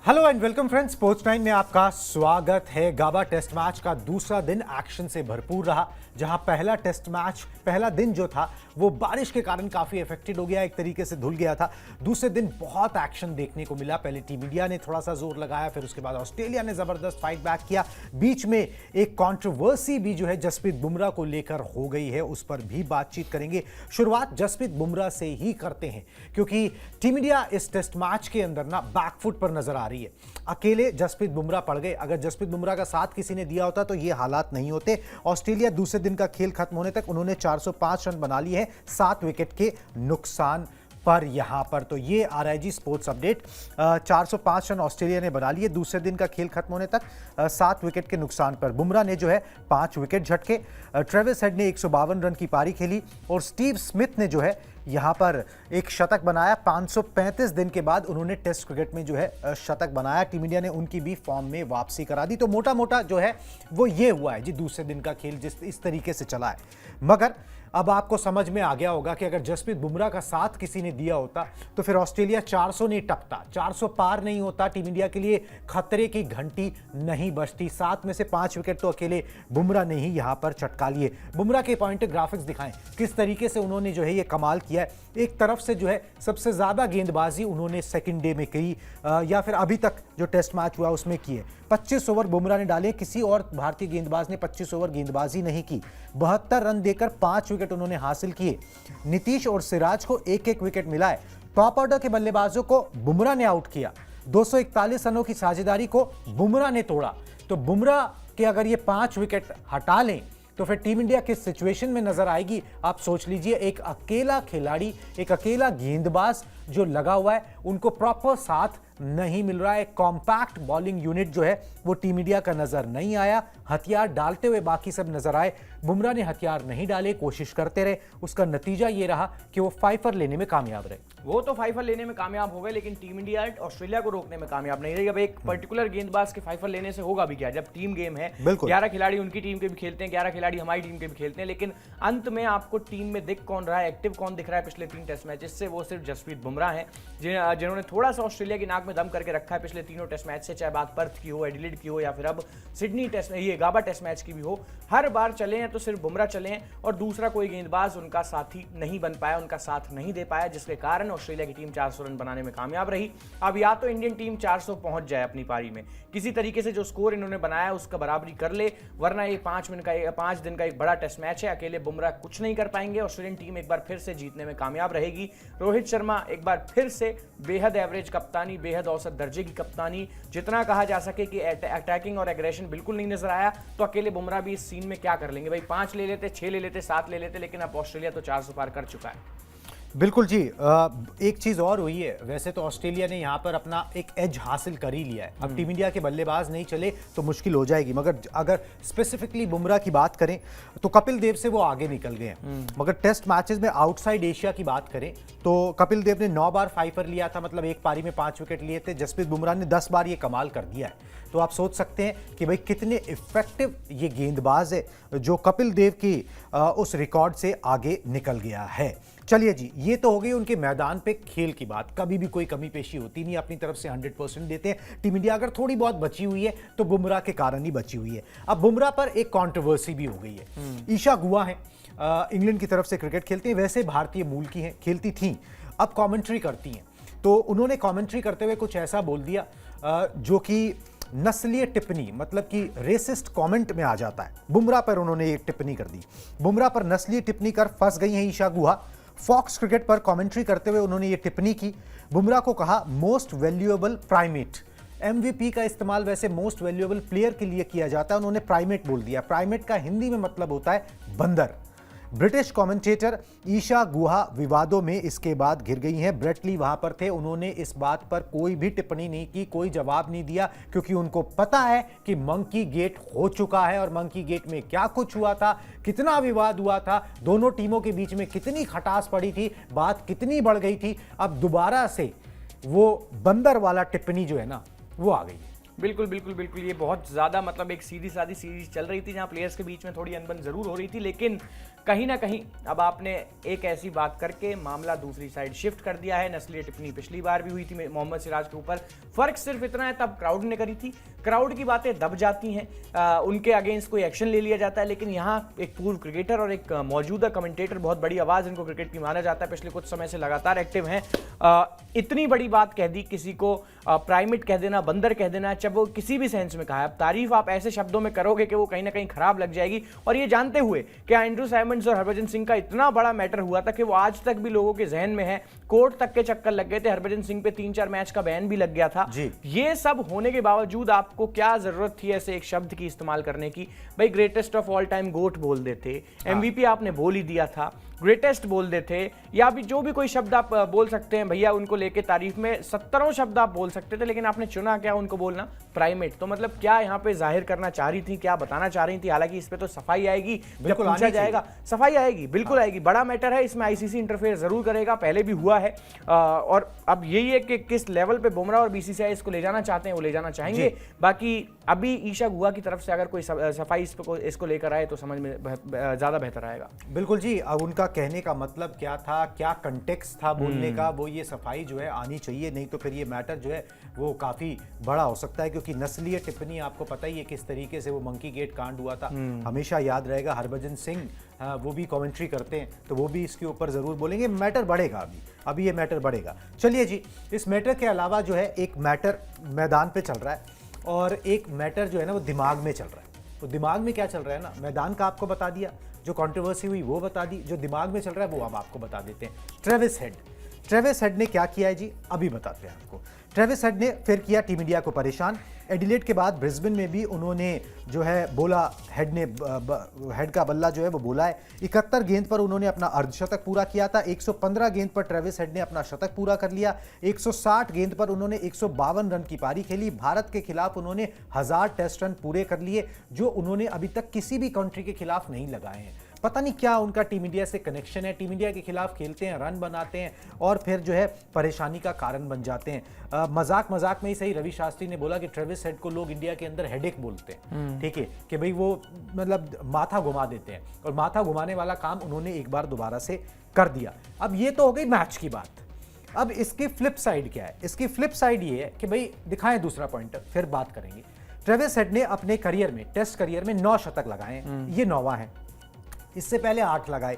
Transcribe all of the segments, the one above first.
Hello and welcome friends, sports time में आपका स्वागत है। गाबा टेस्ट मैच का दूसरा दिन एक्शन से भरपूर रहा, जहां पहला दिन जो था वो बारिश के कारण काफी इफेक्टेड हो गया, एक तरीके से धुल गया था। दूसरे दिन बहुत एक्शन देखने को मिला। पहले टीम इंडिया ने थोड़ा सा जोर लगाया, फिर उसके बाद ऑस्ट्रेलिया ने जबरदस्त फाइट बैक किया। बीच में एक कंट्रोवर्सी भी जो है जसप्रीत बुमराह को लेकर हो गई है, उस पर भी बातचीत करेंगे। शुरुआत जसप्रीत बुमराह से ही करते हैं, क्योंकि टीम इंडिया इस टेस्ट मैच के अंदर ना बैकफुट पर नजर आ रही है। अकेले जसप्रीत बुमराह पड़ गए। अगर जसप्रीत बुमराह का साथ किसी ने दिया होता तो ये हालात नहीं होते। ऑस्ट्रेलिया दूसरे दिन का खेल खत्म होने तक उन्होंने 405 रन बना लिए हैं 7 विकेट के नुकसान पर। यहां पर तो ये RIG sports update, 405 run Australia ने बना लिए दूसरे दिन का खेल खत्म होने तक 7 विकेट के नुकसान पर। बुमराह ने जो है 5 विकेट झटके। ट्रेविस हेड ने 152 रन की पारी खेली और स्टीव स्मिथ ने जो है यहां पर एक शतक बनाया। 535 दिन के बाद उन्होंने टेस्ट क्रिकेट में जो है शतक बनाया। टीम इंडिया ने उनकी भी फॉर्म में वापसी करा दी। तो मोटा मोटा जो है वो ये हुआ है जी, दूसरे दिन का खेल जिस इस तरीके से चला है। मगर अब आपको समझ में आ गया होगा कि अगर जसप्रीत बुमराह का साथ किसी ने दिया होता तो फिर ऑस्ट्रेलिया 400 नहीं टपता, 400 पार नहीं होता। टीम इंडिया के लिए खतरे की घंटी नहीं बजती। 7 में से 5 विकेट तो अकेले बुमराह ने ही यहां पर चटका लिए। बुमराह के पॉइंट ग्राफिक्स दिखाएं किस तरीके से उन्होंने जो है ये कमाल किया है। एक तरफ से जो है सबसे ज्यादा गेंदबाजी उन्होंने सेकंड डे में की, या फिर अभी तक जो टेस्ट मैच हुआ उसमें की है। 25 ओवर बुमराह ने डाले, किसी और भारतीय गेंदबाज ने 25 ओवर गेंदबाजी नहीं की। 72 रन देकर 5 विकेट उन्होंने हासिल किए। नीतीश और सिराज को एक एक विकेट मिला है। टॉप ऑर्डर के बल्लेबाजों को बुमराह ने आउट किया। 241 रनों की साझेदारी को बुमराह ने तोड़ा। तो बुमराह के अगर ये 5 विकेट हटा लें तो फिर टीम इंडिया किस सिचुएशन में नजर आएगी आप सोच लीजिए। एक अकेला खिलाड़ी, एक अकेला गेंदबाज जो लगा हुआ है, उनको प्रॉपर साथ नहीं मिल रहा है। कॉम्पैक्ट बॉलिंग यूनिट जो है वो टीम इंडिया का नजर नहीं आया। हथियार डालते हुए बाकी सब नजर आए, बुमराह ने हथियार नहीं डाले, कोशिश करते रहे। उसका नतीजा ये रहा कि वो फाइफर लेने में कामयाब रहे। वो तो फाइफर लेने में कामयाब हो गए, लेकिन टीम इंडिया ऑस्ट्रेलिया को रोकने में कामयाब नहीं रही। अब एक पर्टिकुलर गेंदबाज के फाइफर लेने से होगा भी क्या, जब टीम गेम है। 11 खिलाड़ी उनकी टीम के भी खेलते हैं, 11 खिलाड़ी हमारी टीम के भी खेलते हैं, लेकिन अंत में आपको टीम में दिख कौन रहा है, एक्टिव कौन दिख रहा है पिछले 3 टेस्ट मैचेस से, वो सिर्फ जसप्रीत बुमराह हैं, जिन्होंने थोड़ा सा ऑस्ट्रेलिया की नाक में दम करके रखा है पिछले तीनों टेस्ट मैच से। चाहे बात पर्थ की हो, एडिलेड की हो, या फिर अब सिडनी टेस्ट ये गाबा टेस्ट मैच की भी हो, हर बार चले हैं तो सिर्फ बुमराह चले हैं और दूसरा कोई गेंदबाज उनका साथी नहीं बन पाया, उनका साथ नहीं दे पाया, जिसके कारण ऑस्ट्रेलिया की टीम 400 रन बनाने में कामयाब रही। अब या तो इंडियन टीम 400 पहुंच जाए अपनी पारी में, किसी तरीके से जो स्कोर इन्होंने बनाया उसका बराबरी कर ले, वरना ये 5 दिन का एक बड़ा टेस्ट मैच है। अकेले बुमराह कुछ नहीं कर पाएंगे। ऑस्ट्रेलियन टीम एक बार फिर से जीतने में कामयाब रहेगी। रोहित शर्मा एक बार फिर से बेहद एवरेज कप्तानी, बेहद औसत दर्जे की कप्तानी, जितना कहा जा सके कि अटैकिंग और एग्रेशन बिल्कुल नहीं नजर आया। तो अकेले बुमराह भी इस सीन में क्या कर लेंगे भाई, 5 ले लेते, 6 ले लेते, 7 ले लेते, लेकिन अब ऑस्ट्रेलिया तो 400 पार कर चुका है। बिल्कुल जी। एक चीज और हुई है, वैसे तो ऑस्ट्रेलिया ने यहां पर अपना एक एज हासिल कर ही लिया है। अब टीम इंडिया के बल्लेबाज नहीं चले तो मुश्किल हो जाएगी, मगर अगर स्पेसिफिकली बुमराह की बात करें तो कपिल देव से वो आगे निकल गए हैं। मगर टेस्ट मैचेस में आउटसाइड एशिया की बात करें तो कपिल देव ने 9 बार फाइफर लिया था, मतलब एक पारी में 5 विकेट लिए थे। जसप्रीत बुमराह ने 10 बार ये कमाल कर दिया है। तो आप सोच सकते हैं कि भाई कितने इफेक्टिव ये गेंदबाज है जो कपिल देव की उस रिकॉर्ड से आगे निकल गया है। चलिए जी, ये तो हो गई उनके मैदान पे खेल की बात। कभी भी कोई कमी पेशी होती नहीं, अपनी तरफ से 100% देते हैं। टीम इंडिया अगर थोड़ी बहुत बची हुई है तो बुमराह के कारण ही बची हुई है। अब बुमराह पर एक कंट्रोवर्सी भी हो गई है। ईशा गुआ है, इंग्लैंड की तरफ से क्रिकेट खेलती हैं, वैसे भारतीय मूल की हैं, खेलती थीं, अब कमेंट्री करती हैं। तो उन्होंने कमेंट्री करते हुए कुछ ऐसा बोल दिया जो कि नस्लीय टिप्पणी, मतलब कि रेसिस्ट कमेंट में आ जाता है। बुमराह पर उन्होंने एक टिप्पणी कर दी। बुमराह पर नस्लीय टिप्पणी कर फंस गई हैं ईशा गुहा। फॉक्स क्रिकेट पर कमेंट्री करते हुए उन्होंने ये टिप्पणी की। बुमराह को कहा मोस्ट वैल्यूएबल प्राइमेट। MVP का इस्तेमाल वैसे मोस्ट वैल्यूएबल प्लेयर के लिए किया जाता है, उन्होंने प्राइमेट बोल दिया। प्राइमेट का हिंदी में मतलब होता है बंदर। ब्रिटिश कमेंटेटर ईशा गुहा विवादों में इसके बाद घिर गई हैं। ब्रेट ली वहां पर थे, उन्होंने इस बात पर कोई भी टिप्पणी नहीं की, कोई जवाब नहीं दिया, क्योंकि उनको पता है कि मंकी गेट हो चुका है और मंकी गेट में क्या कुछ हुआ था, कितना विवाद हुआ था, दोनों टीमों के बीच में कितनी खटास पड़ी थी, बात कितनी बढ़ गई थी। अब दोबारा से वो बंदर वाला टिप्पणी जो है ना वो आ गई है। बिल्कुल बिल्कुल बिल्कुल, ये बहुत ज़्यादा मतलब एक सीधी सादी सीरीज चल रही थी जहाँ प्लेयर्स के बीच में थोड़ी अनबन ज़रूर हो रही थी, लेकिन कहीं ना कहीं अब आपने एक ऐसी बात करके मामला दूसरी साइड शिफ्ट कर दिया है। नस्लीय टिप्पणी पिछली बार भी हुई थी मोहम्मद सिराज के ऊपर, फर्क सिर्फ इतना है तब क्राउड ने करी थी, क्राउड की बातें दब जाती हैं, उनके अगेंस्ट कोई एक्शन ले लिया जाता है, लेकिन यहाँ एक पूर्व क्रिकेटर और एक मौजूदा कमेंटेटर, बहुत बड़ी आवाज़ इनको क्रिकेट की माना जाता है, पिछले कुछ समय से लगातार एक्टिव हैं, इतनी बड़ी बात कह दी, किसी को प्राइमेट कह देना, बंदर कह देना, चाहे वो किसी भी सेंस में कहा है, अब तारीफ आप ऐसे शब्दों में करोगे कि वो कहीं ना कहीं खराब लग जाएगी। और ये जानते हुए कि एंड्रू साइमंड्स और हरभजन सिंह का इतना बड़ा मैटर हुआ था कि वो आज तक भी लोगों के जहन में है, कोर्ट तक के चक्कर लग गए थे, हरभजन सिंह पे 3-4 मैच का बैन भी लग गया था। ये सब होने के बावजूद आपको क्या जरूरत थी ऐसे एक शब्द की इस्तेमाल करने की? भाई greatest of all time GOAT बोल देते, MVP आपने बोल ही दिया था, ग्रेटेस्ट बोल देते, या भी जो भी कोई शब्द आप बोल सकते हैं भैया उनको लेके तारीफ में 70 शब्द आप बोल सकते थे, लेकिन आपने चुना क्या उनको बोलना? प्राइमेट। तो मतलब क्या यहाँ पे जाहिर करना चाह रही थी, क्या बताना चाह रही थी? हालांकि इस पे तो सफाई आएगी, जब पूछा जाएगा सफाई आएगी, बिल्कुल आएगी, बड़ा मैटर है, इसमें ICC इंटरफेयर जरूर करेगा, पहले भी हुआ है, और अब यही है कि किस लेवल पे बुमराह और BCCI इसको ले जाना चाहते हैं वो ले जाना चाहेंगे। बाकी अभी ईशा गुहा की तरफ से अगर कोई सफाई इसको लेकर आए तो समझ में ज्यादा बेहतर आएगा। बिल्कुल जी, अब उनका कहने का मतलब क्या था, क्या कंटेक्स्ट था बोलने का, वो ये सफाई जो है आनी चाहिए, नहीं तो फिर ये मैटर जो है वो काफी बड़ा हो सकता है, क्योंकि नस्लीय टिप्पणी आपको पता ही है किस तरीके से वो मंकी गेट कांड हुआ था, हमेशा याद रहेगा। हरभजन सिंह वो भी कमेंट्री करते हैं तो वो भी इसके ऊपर जरूर बोलेंगे, मैटर बढ़ेगा, अभी ये मैटर बढ़ेगा। चलिए जी, इस मैटर के अलावा जो है एक मैटर मैदान पे चल रहा है और एक मैटर जो है ना वो दिमाग में चल रहा है। तो दिमाग में क्या चल रहा है ना, मैदान का आपको बता दिया, जो कंट्रोवर्सी हुई वो बता दी, जो दिमाग में चल रहा है वो हम आपको बता देते हैं। ट्रेविस हेड ने क्या किया है जी, अभी बताते हैं आपको। ट्रेविस हेड ने फिर किया टीम इंडिया को परेशान। एडिलेड के बाद ब्रिस्बेन में भी उन्होंने जो है बोला, हेड का बल्ला जो है वो बोला है। 71 गेंद पर उन्होंने अपना अर्धशतक पूरा किया था। 115 गेंद पर ट्रेविस हेड ने अपना शतक पूरा कर लिया। 160 गेंद पर उन्होंने 152 रन की पारी खेली। भारत के खिलाफ उन्होंने 1000 टेस्ट रन पूरे कर लिए, जो उन्होंने अभी तक किसी भी कंट्री के खिलाफ नहीं लगाए हैं। पता नहीं क्या उनका टीम इंडिया से कनेक्शन है, टीम इंडिया के खिलाफ खेलते हैं, रन बनाते हैं और फिर जो है परेशानी का कारण बन जाते हैं। मजाक में ही सही, रवि शास्त्री ने बोला कि ट्रेविस हेड को लोग इंडिया के अंदर हेडेक बोलते हैं, ठीक है, कि भाई वो मतलब माथा घुमा देते हैं, और माथा घुमाने वाला काम उन्होंने एक बार दोबारा से कर दिया। अब ये तो हो गई मैच की बात। अब इसकी फ्लिप साइड क्या है? इसकी फ्लिप साइड ये है कि भाई दिखाएं दूसरा पॉइंटर, फिर बात करेंगे। ट्रेविस हेड ने अपने करियर में, टेस्ट करियर में 9 शतक लगाए, ये 9वां है, इससे पहले 8 लगाए।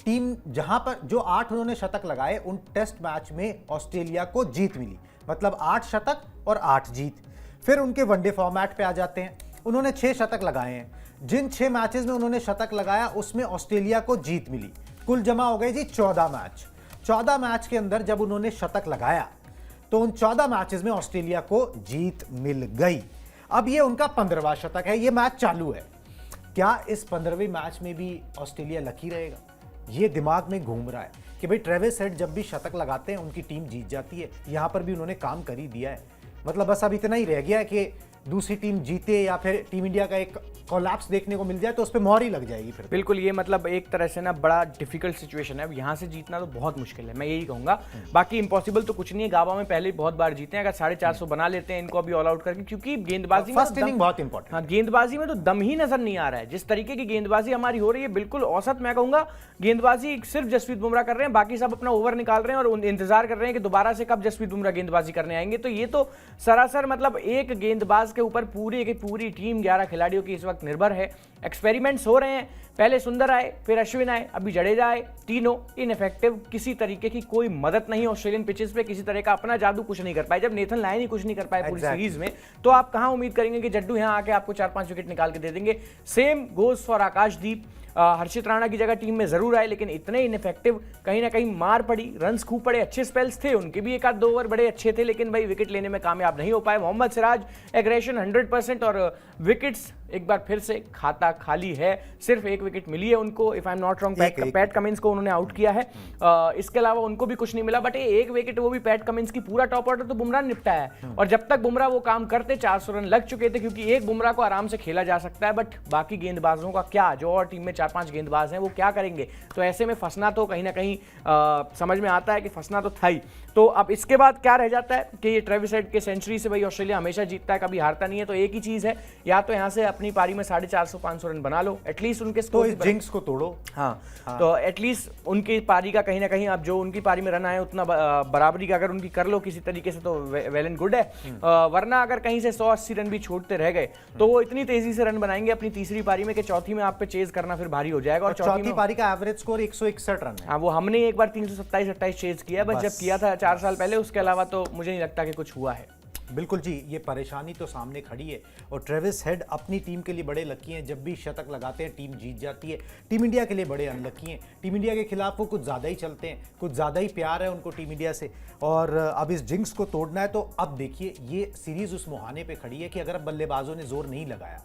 टीम जहां पर जो 8 उन्होंने शतक लगाए, उन टेस्ट मैच में ऑस्ट्रेलिया को जीत मिली, मतलब 8 शतक और 8 जीत। फिर उनके वनडे फॉर्मेट पे आ जाते हैं, उन्होंने 6 शतक लगाए हैं। जिन 6 मैचेस में उन्होंने शतक लगाया उसमें ऑस्ट्रेलिया को जीत मिली। कुल जमा हो गए जी 14 मैच। 14 मैच के अंदर जब उन्होंने शतक लगाया तो उन 14 मैचेस में ऑस्ट्रेलिया को जीत मिल गई। अब ये उनका 15वां शतक है, ये मैच चालू है। क्या इस 15वें मैच में भी ऑस्ट्रेलिया लकी रहेगा? ये दिमाग में घूम रहा है कि भाई ट्रेविस हेड जब भी शतक लगाते हैं उनकी टीम जीत जाती है। यहां पर भी उन्होंने काम कर ही दिया है, मतलब बस अब इतना ही रह गया है कि दूसरी टीम जीते या फिर टीम इंडिया का एक कोलैप्स देखने को मिल जाए तो उस पर मोहर ही लग जाएगी फिर। बिल्कुल, ये मतलब एक तरह से ना बड़ा डिफिकल्ट सिचुएशन है। अब यहाँ से जीतना तो बहुत मुश्किल है, मैं यही कहूँगा। बाकी इम्पॉसिबल तो कुछ नहीं है, गाबा में पहले बहुत बार जीते हैं। अगर 450 बना लेते हैं इनको अभी ऑल आउट करके, क्योंकि गेंदबाजी फर्स्ट इनिंग बहुत इंपॉर्टेंट। हाँ, गेंदबाजी में तो दम ही नजर नहीं आ रहा है। जिस तरीके की गेंदबाजी हमारी हो रही है, बिल्कुल औसत, मैं कहूँगा गेंदबाजी सिर्फ जसप्रीत बुमराह कर रहे हैं, बाकी सब अपना ओवर निकाल रहे हैं और इंतजार कर रहे हैं कि दोबारा से कब जसप्रीत बुमराह गेंदबाजी करने आएंगे। तो ये तो सरासर मतलब एक गेंदबाज के ऊपर पूरी टीम 11 खिलाड़ियों की इस वक्त निर्भर है। एक्सपेरिमेंट्स हो रहे हैं, पहले सुंदर आए, फिर अश्विन आए, अभी जडेजा आए, तीनों इनइफेक्टिव, किसी तरीके की कोई मदद नहीं ऑस्ट्रेलियन पिचेस पे, किसी तरह का अपना जादू कुछ नहीं कर पाए। जब नेथन लायन ही कुछ नहीं कर पाए पूरी सीरीज में, तो आप कहां उम्मीद करेंगे कि जड्डू यहां आके आपको 4-5 विकेट निकाल के दे देंगे। सेम गोज फॉर आकाशदीप। हर्षित राणा की जगह टीम में जरूर आए, लेकिन इतने इनइफेक्टिव, कहीं ना कहीं मार पड़ी, रन्स खूब पड़े, अच्छे स्पेल्स थे उनके भी, 1-2 ओवर बड़े अच्छे थे, लेकिन भाई विकेट लेने में कामयाब नहीं हो पाए। मोहम्मद सिराज एग्रेशन 100% और विकेट्स एक बार फिर से खाता खाली है। सिर्फ एक विकेट मिली है उनको, if I am not wrong, PAT Cummins को उन्होंने आउट किया है। इसके अलावा उनको भी कुछ नहीं मिला, बट एक विकेट वो भी पैट कमिंस की, पूरा टॉप ऑर्डर तो बुमराह ने निपटाया है। और जब तक बुमराह वो काम करते 400 रन लग चुके थे, क्योंकि एक बुमराह को आराम से खेला जा सकता है, बट बाकी गेंदबाजों का क्या, जो और टीम में 4-5 गेंदबाज हैं वो क्या करेंगे। तो ऐसे में फंसना तो कहीं ना कहीं समझ में आता है कि फंसना तो था ही। तो अब इसके बाद क्या रह जाता है कि ये ट्रेविस हेड के सेंचुरी से भाई ऑस्ट्रेलिया हमेशा जीतता है, कभी हारता नहीं है। तो एक ही चीज है, या तो यहाँ से अपनी पारी में 450-500 रन बना लो, एटलीस्ट उनके तो इस जिंक्स को तोड़ो। हाँ, तो एटलीस्ट उनकी पारी का कहीं ना कहीं, अब जो उनकी पारी में रन आए उतना बराबरी का अगर उनकी कर लो किसी तरीके से तो वेल एंड गुड है। वरना अगर कहीं से 180 रन भी छोड़ते रह गए तो वो इतनी तेजी से रन बनाएंगे अपनी तीसरी पारी में कि चौथी में आप पे चेज करना फिर भारी हो जाएगा। और चौथी पारी का एवरेज स्कोर 161 रन है। हाँ, वो हमने एक बार 327-28 चेज किया, बस जब किया था 4 साल पहले, उसके अलावा तो मुझे नहीं लगता कि कुछ हुआ है। बिल्कुल जी, ये परेशानी तो सामने खड़ी है और ट्रेविस हेड अपनी टीम के लिए बड़े लकी हैं। जब भी शतक लगाते हैं टीम जीत जाती है। टीम इंडिया के लिए बड़े अनलकी हैं। टीम इंडिया के खिलाफ वो कुछ ज़्यादा ही चलते हैं, कुछ ज़्यादा ही प्यार है उनको टीम इंडिया से। और अब इस जिंक्स को तोड़ना है। तो अब देखिए, ये सीरीज़ उस मुहाने पे खड़ी है कि अगर अब बल्लेबाजों ने जोर नहीं लगाया,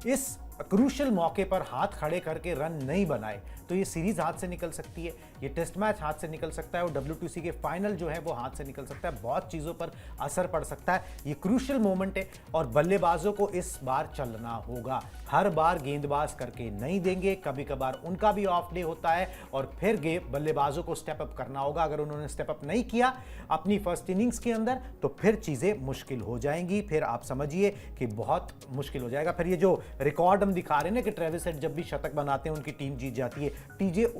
इस क्रूशल मौके पर हाथ खड़े करके रन नहीं बनाए, तो ये सीरीज हाथ से निकल सकती है, ये टेस्ट मैच हाथ से निकल सकता है और WTC के फाइनल जो है वो हाथ से निकल सकता है। बहुत चीज़ों पर असर पड़ सकता है। ये क्रूशल मोमेंट है और बल्लेबाजों को इस बार चलना होगा। हर बार गेंदबाज करके नहीं देंगे, कभी कभार उनका भी ऑफ डे होता है और फिर बल्लेबाजों को स्टेप अप करना होगा। अगर उन्होंने स्टेप अप नहीं किया अपनी फर्स्ट इनिंग्स के अंदर, तो फिर चीज़ें मुश्किल हो जाएंगी। फिर आप समझिए कि बहुत मुश्किल हो जाएगा। फिर ये जो रिकॉर्ड दिखा रहे हैं ना कि ट्रेविस हेड जब भी शतक बनाते हैं उनकी टीम जीत जाती है,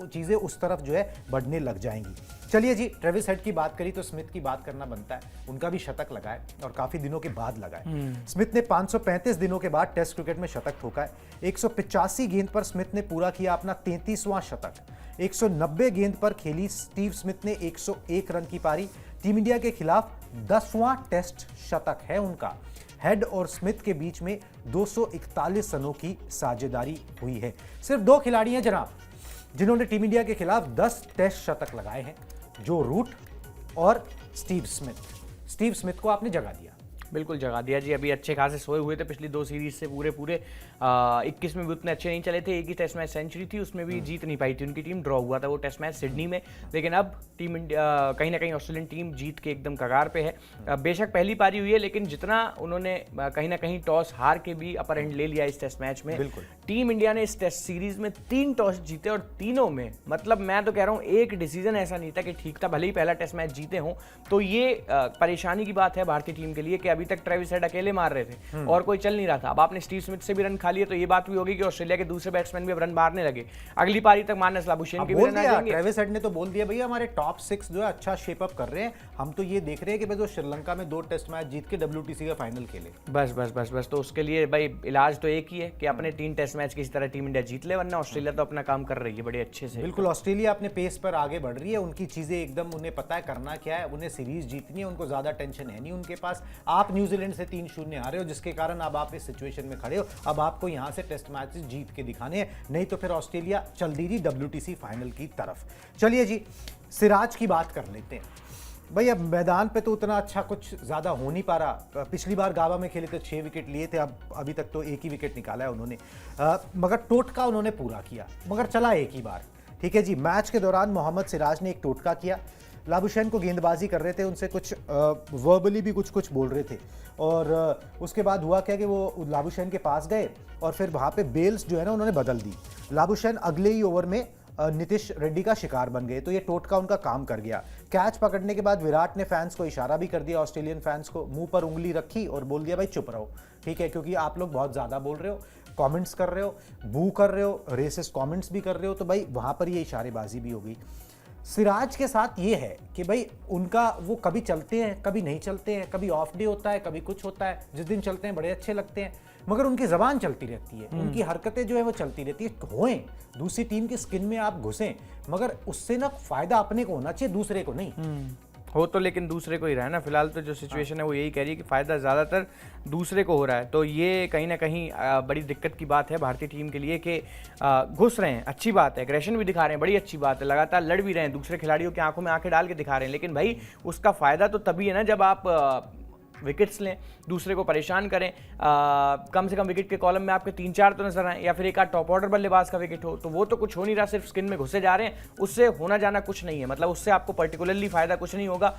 चीजें उस तरफ जो है बढ़ने लग जाएंगी। चलिए जी, ट्रेविस हेड की बात करी तो स्मिथ की बात करना बनता है। उनका भी शतक लगा है और काफी दिनों के बाद लगा है। स्मिथ ने 535 दिनों के बाद टेस्ट क्रिकेट में शतक ठोका है। 185 गेंद पर स्मिथ ने पूरा किया अपना 33वां शतक। 190 गेंद पर खेली स्टीव स्मिथ ने 101 रन की पारी। टीम इंडिया के खिलाफ 10वां टेस्ट शतक है उनका। हेड और स्मिथ के बीच में 241 रनों की साझेदारी हुई है। सिर्फ 2 खिलाड़ी हैं जनाब जिन्होंने टीम इंडिया के खिलाफ 10 टेस्ट शतक लगाए हैं, जो रूट और स्टीव स्मिथ। स्टीव स्मिथ को आपने जगा दिया। बिल्कुल जगा दिया जी। अभी अच्छे खासे सोए हुए थे पिछली 2 सीरीज से, पूरे 21 में भी उतने अच्छे नहीं चले थे। एक ही टेस्ट मैच सेंचुरी थी, उसमें भी जीत नहीं पाई थी उनकी टीम, ड्रॉ हुआ था वो टेस्ट मैच सिडनी में। लेकिन अब टीम इंडिया कहीं ना कहीं ऑस्ट्रेलियन टीम जीत के एकदम कगार पे है। बेशक पहली पारी हुई है, लेकिन जितना उन्होंने कहीं ना कहीं टॉस हार के भी अपर एंड ले लिया इस टेस्ट मैच में। टीम इंडिया ने इस टेस्ट सीरीज में 3 टॉस जीते और तीनों में, मतलब मैं तो कह रहा हूँ एक डिसीजन ऐसा नहीं था कि ठीक था, भले ही पहला टेस्ट मैच जीते हों। तो ये परेशानी की बात है भारतीय टीम के लिए कि अभी तक ट्रेविस हेड अकेले मार रहे थे और कोई चल नहीं रहा था। अब आपने स्टीव स्मिथ से भी रन खा लिए, तो ये बात भी होगी कि ऑस्ट्रेलिया के दूसरे बैट्समैन भी अब रन मारने लगे। अगली पारी तक मार्नस लाबुशेन के भी रन आ जाएंगे। ट्रेविस हेड ने तो बोल दिया भैया हमारे टॉप 6 जो है अच्छा शेप अप कर रहे हैं। हम तो ये देख रहे हैं कि भाई श्रीलंका में 2 टेस्ट मैच जीत के WTC का फाइनल खेले। बस तो उसके लिए भाई इलाज तो एक ही है कि अपने 3 टेस्ट मैच किसी तरह टीम इंडिया जीत ले, वरना ऑस्ट्रेलिया तो अपना काम कर रही है बड़े अच्छे से। बिल्कुल, ऑस्ट्रेलिया अपने पेस पर आगे बढ़ रही है। उनकी चीजें एकदम, उन्हें पता है करना क्या है, उन्हें सीरीज जीतनी है, उनको ज्यादा टेंशन है नहीं उनके पास। आप न्यूजीलैंड से 3-0 हारे हो, जिसके कारण अब आप इस सिचुएशन में खड़े हो। अब आपको यहां से टेस्ट मैच जीत के दिखाने हैं, नहीं तो फिर ऑस्ट्रेलिया चल दी WTC फाइनल की तरफ। चलिए जी, सिराज की बात कर लेते हैं। भाई अब मैदान पे तो उतना अच्छा कुछ ज़्यादा हो नहीं पा रहा। पिछली बार गाबा में खेले तो 6 विकेट लिए थे, अब अभी तक तो 1 ही विकेट निकाला है उन्होंने। मगर टोटका उन्होंने पूरा किया, मगर चला एक ही बार। ठीक है जी, मैच के दौरान मोहम्मद सिराज ने एक टोटका किया। लाबुशैन को गेंदबाजी कर रहे थे, उनसे कुछ वर्बली भी कुछ बोल रहे थे। और उसके बाद हुआ क्या कि वो लाबुशैन के पास गए और फिर वहाँ पे बेल्स जो है ना उन्होंने बदल दी। लाबुशैन अगले ही ओवर में नीतीश रेड्डी का शिकार बन गए, तो ये टोटका उनका काम कर गया। कैच पकड़ने के बाद विराट ने फैंस को इशारा भी कर दिया, ऑस्ट्रेलियन फैंस को, मुंह पर उंगली रखी और बोल दिया भाई चुप रहो, ठीक है, क्योंकि आप लोग बहुत ज़्यादा बोल रहे हो, कमेंट्स कर रहे हो, बू कर रहे हो, रेसिस्ट कमेंट्स भी कर रहे हो। तो भाई वहाँ पर ये इशारेबाजी भी हो गई। सिराज के साथ ये है कि भाई उनका वो कभी चलते हैं, कभी नहीं चलते हैं, कभी ऑफ डे होता है, कभी कुछ होता है। जिस दिन चलते हैं बड़े अच्छे लगते हैं, मगर उनकी जबान चलती रहती है, उनकी हरकतें जो है वो चलती रहती है। होएं दूसरी टीम के स्किन में आप घुसें, मगर उससे ना फायदा अपने को होना चाहिए, दूसरे को नहीं। हो तो लेकिन दूसरे को ही रहा है ना। फिलहाल तो जो सिचुएशन है वो यही कह रही है कि फायदा ज़्यादातर दूसरे को हो रहा है। तो ये कहीं ना कहीं बड़ी दिक्कत की बात है भारतीय टीम के लिए कि घुस रहे हैं, अच्छी बात है, एग्रेशन भी दिखा रहे हैं, बड़ी अच्छी बात है, लगातार लड़ भी रहे हैं, दूसरे खिलाड़ियों की आंखों में आंखें डाल के दिखा रहे हैं। लेकिन भाई उसका फायदा तो तभी है ना जब आप विकेट्स लें, दूसरे को परेशान करें, कम से कम विकेट के कॉलम में आपके 3-4 तो नजर आए, या फिर एक आध टॉप ऑर्डर बल्लेबाज का विकेट हो, तो वो तो कुछ हो नहीं रहा, सिर्फ स्किन में घुसे जा रहे हैं, उससे होना जाना कुछ नहीं है, मतलब उससे आपको पर्टिकुलरली फायदा कुछ नहीं होगा।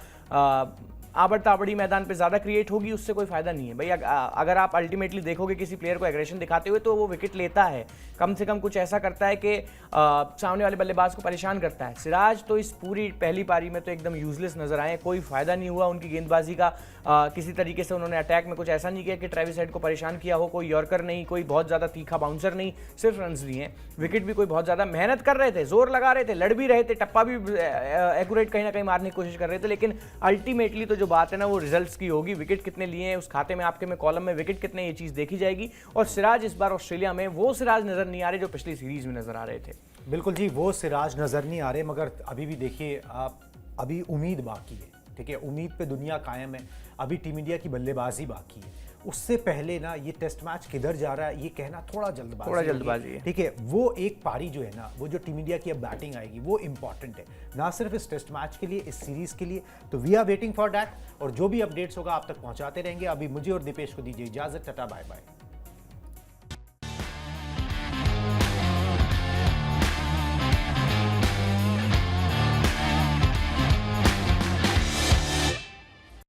आबड़ ताबड़ी मैदान पे ज़्यादा क्रिएट होगी, उससे कोई फायदा नहीं है भाई। अगर आप अल्टीमेटली देखोगे किसी प्लेयर को एग्रेशन दिखाते हुए तो वो विकेट लेता है, कम से कम कुछ ऐसा करता है कि सामने वाले बल्लेबाज को परेशान करता है। सिराज तो इस पूरी पहली पारी में तो एकदम यूजलेस नजर आए, कोई फायदा नहीं हुआ उनकी गेंदबाजी का, किसी तरीके से उन्होंने अटैक में कुछ ऐसा नहीं किया कि ट्रेविस हेड को परेशान किया हो, कोई यॉर्कर नहीं, कोई बहुत ज़्यादा तीखा बाउंसर नहीं, सिर्फ रन दिए हैं। विकेट भी कोई बहुत ज़्यादा मेहनत कर रहे थे, जोर लगा रहे थे, लड़ भी रहे थे, टप्पा भी एक्यूरेट कहीं ना कहीं मारने की कोशिश कर रहे थे, लेकिन अल्टीमेटली तो जो बात है ना वो रिजल्ट्स की होगी। विकेट कितने लिए हैं उस खाते में, आपके में कॉलम में विकेट कितने, ये चीज़ देखी जाएगी। और सिराज इस बार ऑस्ट्रेलिया में वो सिराज नजर नहीं आ रहे जो पिछली सीरीज में नजर आ रहे थे। बिल्कुल जी, वो सिराज नजर नहीं आ रहे, मगर अभी भी देखिए आप, अभी उम्मीद बाकी है, ठीक है, उम्मीद पे दुनिया कायम है, अभी टीम इंडिया की बल्लेबाजी बाकी है। उससे पहले ना ये टेस्ट मैच किधर जा रहा है ये कहना थोड़ा जल्दबाजी है, ठीक है। वो एक पारी जो है ना, वो जो टीम इंडिया की अब बैटिंग आएगी वो इंपॉर्टेंट है, ना सिर्फ इस टेस्ट मैच के लिए, इस सीरीज के लिए। तो we are waiting for that, और जो भी अपडेट्स होगा आप तक पहुंचाते रहेंगे। अभी मुझे और दीपेश को दीजिए इजाजत, टाटा बाय बाय।